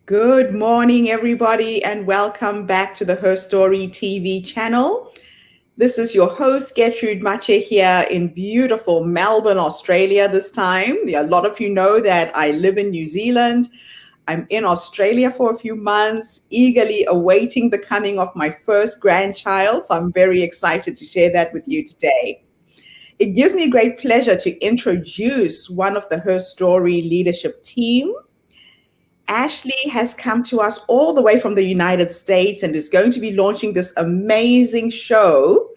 Good morning, everybody, and welcome back to the HerStory TV channel. This is your host, Gertrude Mache, here in beautiful Melbourne, Australia this time. A lot of you know that I live in New Zealand. I'm in Australia for a few months, eagerly awaiting the coming of my first grandchild. So I'm very excited to share that with you today. It gives me great pleasure to introduce one of the HerStory leadership team. Ashley has come to us all the way from the United States and is going to be launching this amazing show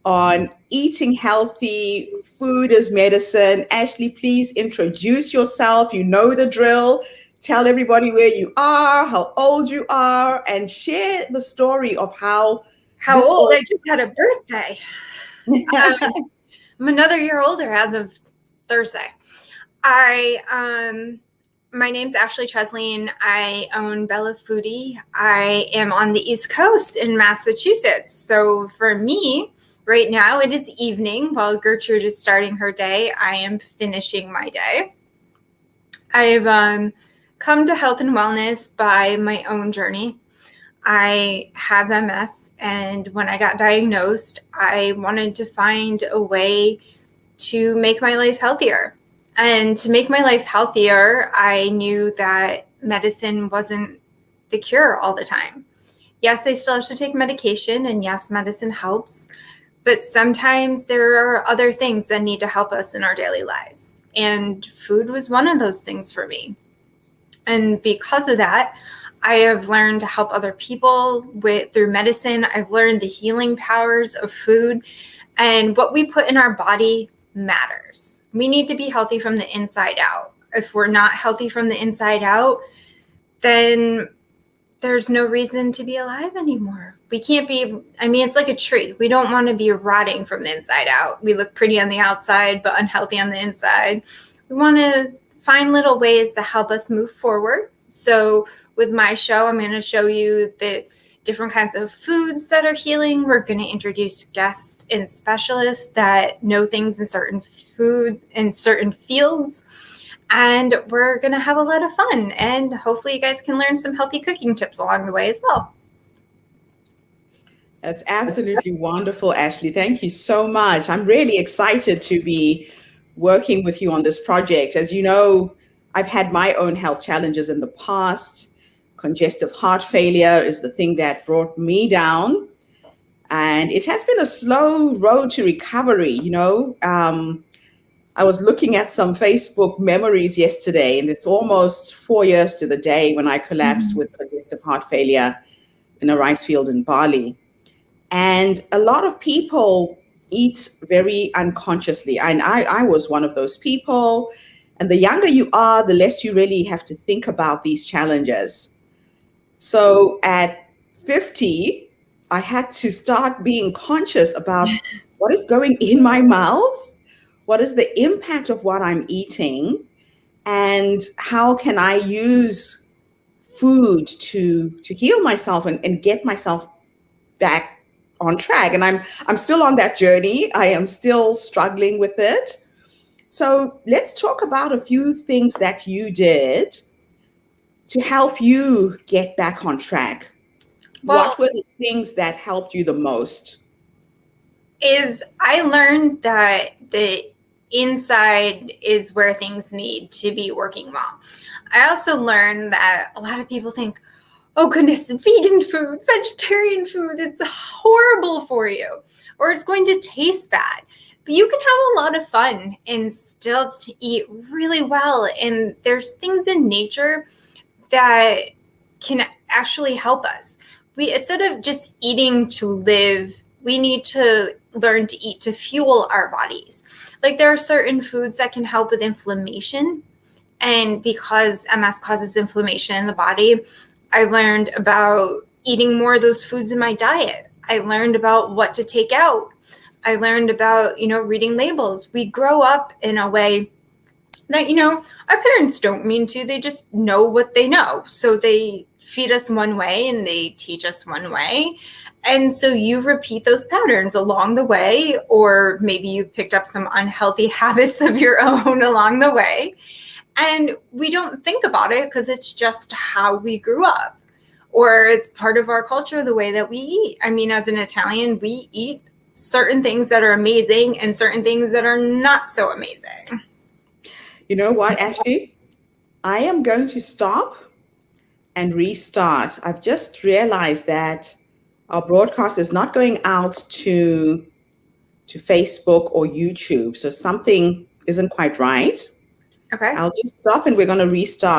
on eating healthy, food as medicine. Ashley, please introduce yourself. You know the drill. Tell everybody where you are, how old you are, and share the story of how this old? all... I just had a birthday. I'm another year older as of Thursday. My name's Ashley Tresleen. I own Bella Foodie. I am on the East Coast in Massachusetts. So for me, right now it is evening while Gertrude is starting her day. I am finishing my day. I've come to health and wellness by my own journey. I have MS, and when I got diagnosed, I wanted to find a way to make my life healthier. And to make my life healthier, I knew that medicine wasn't the cure all the time. Yes, I still have to take medication, and yes, medicine helps, but sometimes there are other things that need to help us in our daily lives. And food was one of those things for me. And because of that, I have learned to help other people through medicine. I've learned the healing powers of food, and what we put in our body matters. We need to be healthy from the inside out. If we're not healthy from the inside out, then there's no reason to be alive anymore. We can't be, it's like a tree. We don't want to be rotting from the inside out. We look pretty on the outside, but unhealthy on the inside. We want to find little ways to help us move forward. So with my show, I'm going to show you the different kinds of foods that are healing. We're going to introduce guests and specialists that know things in certain foods in certain fields. And we're going to have a lot of fun. And hopefully you guys can learn some healthy cooking tips along the way as well. That's absolutely wonderful, Ashley. Thank you so much. I'm really excited to be working with you on this project. As you know, I've had my own health challenges in the past. Congestive heart failure is the thing that brought me down. And it has been a slow road to recovery. I was looking at some Facebook memories yesterday, and it's almost 4 years to the day when I collapsed with congestive heart failure in a rice field in Bali. And a lot of people eat very unconsciously. And I was one of those people. And the younger you are, the less you really have to think about these challenges. So at 50, I had to start being conscious about what is going in my mouth, what is the impact of what I'm eating, and how can I use food to heal myself and get myself back on track. And I'm still on that journey. I am still struggling with it. So let's talk about a few things that you did to help you get back on track. What were the things that helped you the most? I learned that the inside is where things need to be working well. I also learned that a lot of people think, oh goodness, vegan food, vegetarian food, it's horrible for you, or it's going to taste bad. But you can have a lot of fun and still to eat really well. And there's things in nature that can actually help us. Instead of just eating to live, we need to learn to eat to fuel our bodies. Like there are certain foods that can help with inflammation. And because MS causes inflammation in the body, I learned about eating more of those foods in my diet. I learned about what to take out. I learned about, reading labels. We grow up in a way that, our parents don't mean to, they just know what they know. So they feed us one way and they teach us one way. And so you repeat those patterns along the way, or maybe you picked up some unhealthy habits of your own along the way. And we don't think about it because it's just how we grew up, or it's part of our culture, the way that we eat. I mean, as an Italian, we eat certain things that are amazing and certain things that are not so amazing. You know what, Ashley? I am going to stop and restart. I've just realized that our broadcast is not going out to Facebook or YouTube. So something isn't quite right. Okay. I'll just stop and we're going to restart.